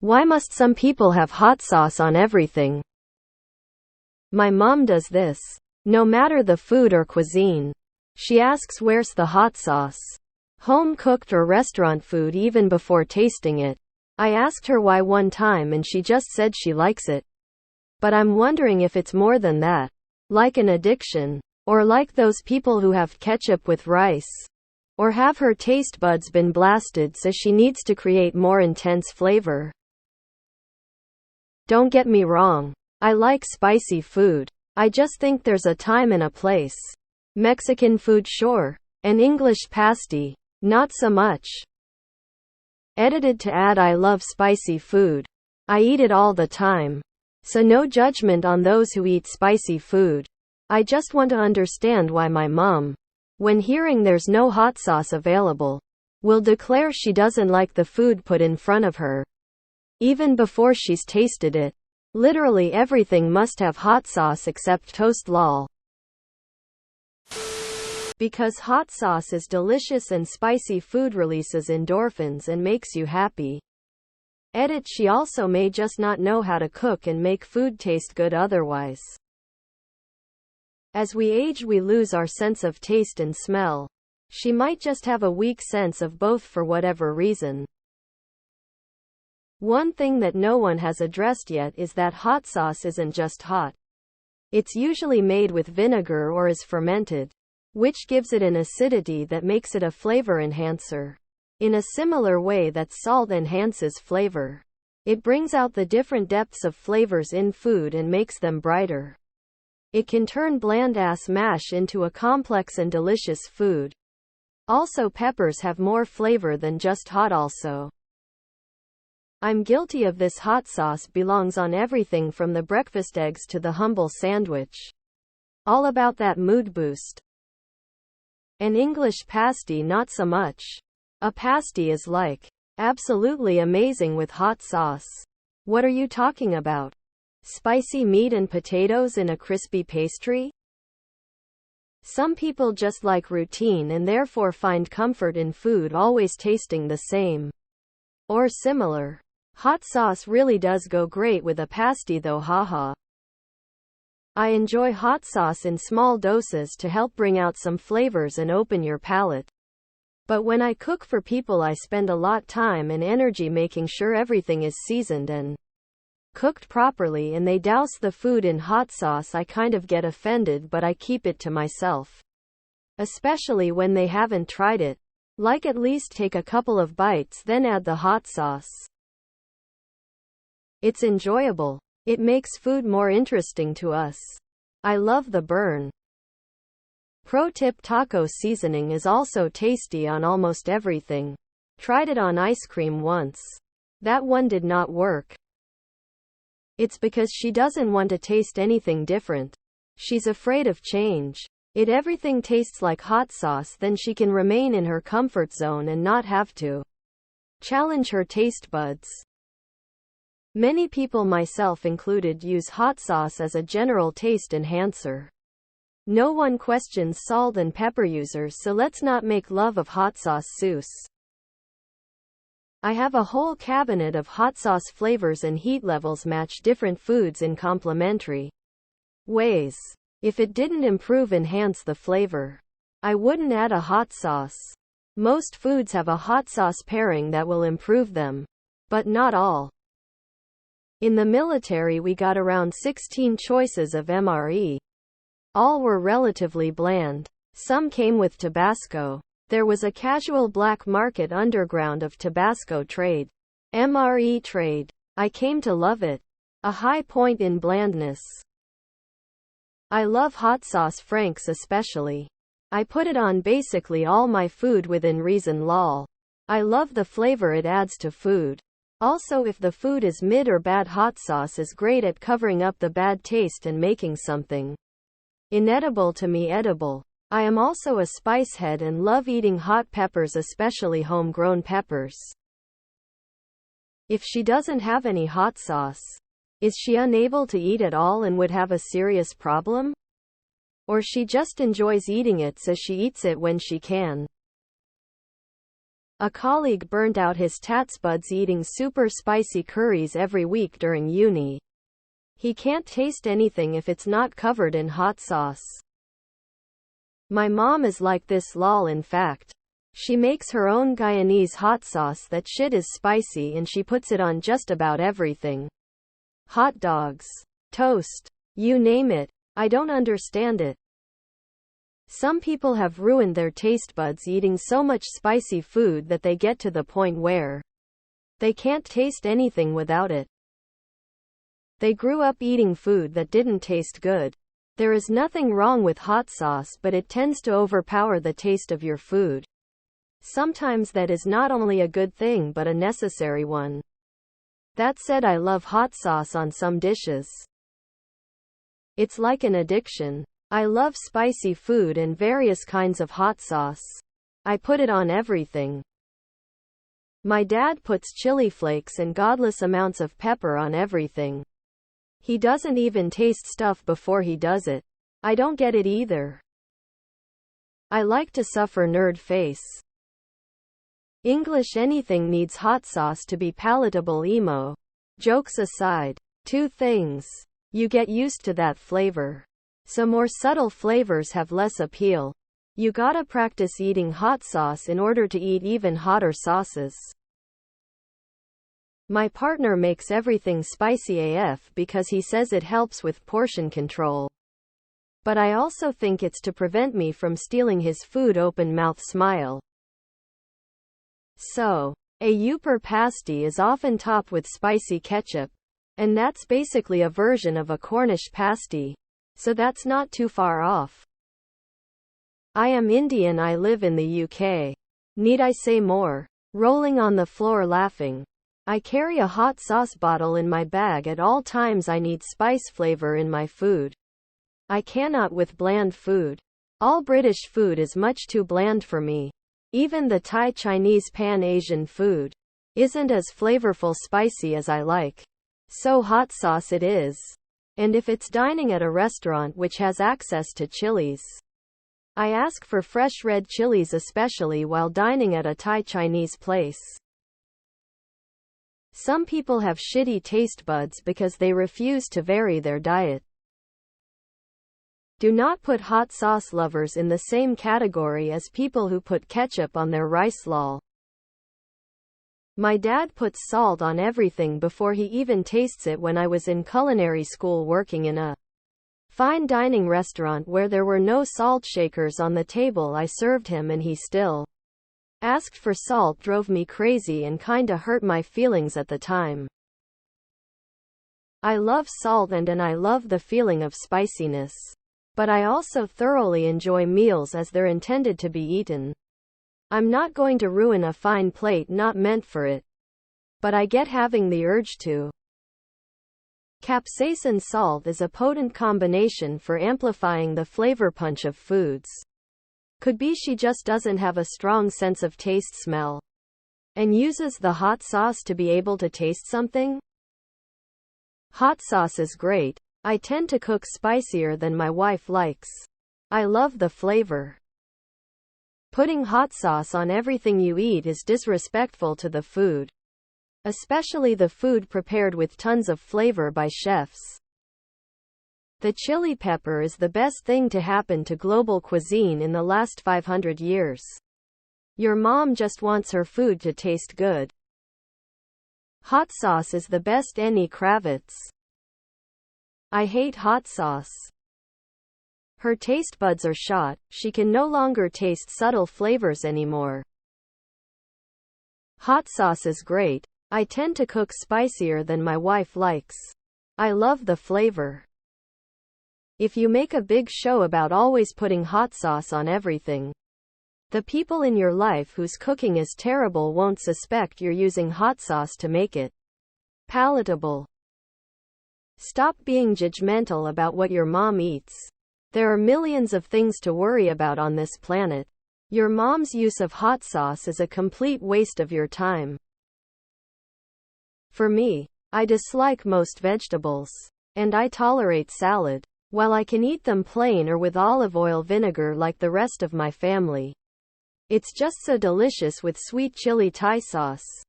Why must some people have hot sauce on everything? My mom does this. No matter the food or cuisine, she asks where's the hot sauce? Home cooked or restaurant food even before tasting it. I asked her why one time and she just said she likes it. But I'm wondering if it's more than that. Like an addiction. Or like those people who have ketchup with rice. Or have her taste buds been blasted so she needs to create more intense flavor? Don't get me wrong. I like spicy food. I just think there's a time and a place. Mexican food, sure. And English pasty, not so much. Edited to add, I love spicy food. I eat it all the time. So no judgment on those who eat spicy food. I just want to understand why my mom, when hearing there's no hot sauce available, will declare she doesn't like the food put in front of her. Even before she's tasted it. Literally everything must have hot sauce except toast, lol. Because hot sauce is delicious and spicy food releases endorphins and makes you happy. Edit, she also may just not know how to cook and make food taste good otherwise. As we age we lose our sense of taste and smell. She might just have a weak sense of both for whatever reason. One thing that no one has addressed yet is that hot sauce isn't just hot. It's usually made with vinegar or is fermented, which gives it an acidity that makes it a flavor enhancer. In a similar way that salt enhances flavor. It brings out the different depths of flavors in food and makes them brighter. It can turn bland-ass mash into a complex and delicious food. Also, peppers have more flavor than just hot also. I'm guilty of this. Hot sauce belongs on everything from the breakfast eggs to the humble sandwich. All about that mood boost. An English pasty, not so much. A pasty is like absolutely amazing with hot sauce. What are you talking about? Spicy meat and potatoes in a crispy pastry? Some people just like routine and therefore find comfort in food always tasting the same or similar. Hot sauce really does go great with a pasty though, haha. I enjoy hot sauce in small doses to help bring out some flavors and open your palate. But when I cook for people I spend a lot time and energy making sure everything is seasoned and cooked properly and they douse the food in hot sauce. I kind of get offended, but I keep it to myself. Especially when they haven't tried it. Like, at least take a couple of bites then add the hot sauce. It's enjoyable. It makes food more interesting to us. I love the burn. Pro tip: taco seasoning is also tasty on almost everything. Tried it on ice cream once. That one did not work. It's because she doesn't want to taste anything different. She's afraid of change. If everything tastes like hot sauce, then she can remain in her comfort zone and not have to challenge her taste buds. Many people, myself included, use hot sauce as a general taste enhancer. No one questions salt and pepper users, so let's not make love of hot sauce sauce. I have a whole cabinet of hot sauce flavors and heat levels match different foods in complementary ways. If it didn't enhance the flavor, I wouldn't add a hot sauce. Most foods have a hot sauce pairing that will improve them. But not all. In the military we got around 16 choices of MRE. All were relatively bland. Some came with Tabasco. There was a casual black market underground of Tabasco trade. MRE trade. I came to love it. A high point in blandness. I love hot sauce, Frank's especially. I put it on basically all my food within reason, lol. I love the flavor it adds to food. Also, if the food is mid or bad, hot sauce is great at covering up the bad taste and making something inedible to me edible. I am also a spice head and love eating hot peppers, especially homegrown peppers. If she doesn't have any hot sauce, is she unable to eat at all and would have a serious problem? Or she just enjoys eating it so she eats it when she can? A colleague burnt out his taste buds eating super spicy curries every week during uni. He can't taste anything if it's not covered in hot sauce. My mom is like this lol. In fact, she makes her own Guyanese hot sauce. That shit is spicy and she puts it on just about everything. Hot dogs, toast, you name it. I don't understand it. Some people have ruined their taste buds eating so much spicy food that they get to the point where they can't taste anything without it. They grew up eating food that didn't taste good. There is nothing wrong with hot sauce, but it tends to overpower the taste of your food. Sometimes that is not only a good thing but a necessary one. That said, I love hot sauce on some dishes. It's like an addiction. I love spicy food and various kinds of hot sauce. I put it on everything. My dad puts chili flakes and godless amounts of pepper on everything. He doesn't even taste stuff before he does it. I don't get it either. I like to suffer nerd face. English anything needs hot sauce to be palatable. Emo. Jokes aside. 2 things. You get used to that flavor. So more subtle flavors have less appeal. You gotta practice eating hot sauce in order to eat even hotter sauces. My partner makes everything spicy AF because he says it helps with portion control. But I also think it's to prevent me from stealing his food. Open mouth smile. So, a Youper pasty is often topped with spicy ketchup. And that's basically a version of a Cornish pasty. So that's not too far off. I am Indian. I live in the UK. Need I say more? Rolling on the floor laughing. I carry a hot sauce bottle in my bag at all times. I need spice flavor in my food. I cannot with bland food. All British food is much too bland for me. Even the Thai, Chinese, Pan-Asian food isn't as flavorful spicy as I like. So hot sauce it is. And if it's dining at a restaurant which has access to chilies, I ask for fresh red chilies, especially while dining at a Thai Chinese place. Some people have shitty taste buds because they refuse to vary their diet. Do not put hot sauce lovers in the same category as people who put ketchup on their rice. Lol. My dad puts salt on everything before he even tastes it. When I was in culinary school working in a fine dining restaurant where there were no salt shakers on the table, I served him and he still asked for salt. Drove me crazy and kinda hurt my feelings at the time. I love salt and I love the feeling of spiciness. But I also thoroughly enjoy meals as they're intended to be eaten. I'm not going to ruin a fine plate not meant for it. But I get having the urge to. Capsaicin salt is a potent combination for amplifying the flavor punch of foods. Could be she just doesn't have a strong sense of taste smell. And uses the hot sauce to be able to taste something? Hot sauce is great. I tend to cook spicier than my wife likes. I love the flavor. Putting hot sauce on everything you eat is disrespectful to the food. Especially the food prepared with tons of flavor by chefs. The chili pepper is the best thing to happen to global cuisine in the last 500 years. Your mom just wants her food to taste good. Hot sauce is the best. Any Kravitz. I hate hot sauce. Her taste buds are shot. She can no longer taste subtle flavors anymore. Hot sauce is great. I tend to cook spicier than my wife likes. I love the flavor. If you make a big show about always putting hot sauce on everything, the people in your life whose cooking is terrible won't suspect you're using hot sauce to make it palatable. Stop being judgmental about what your mom eats. There are millions of things to worry about on this planet. Your mom's use of hot sauce is a complete waste of your time. For me, I dislike most vegetables. And I tolerate salad. While I can eat them plain or with olive oil vinegar like the rest of my family, It's just so delicious with sweet chili Thai sauce.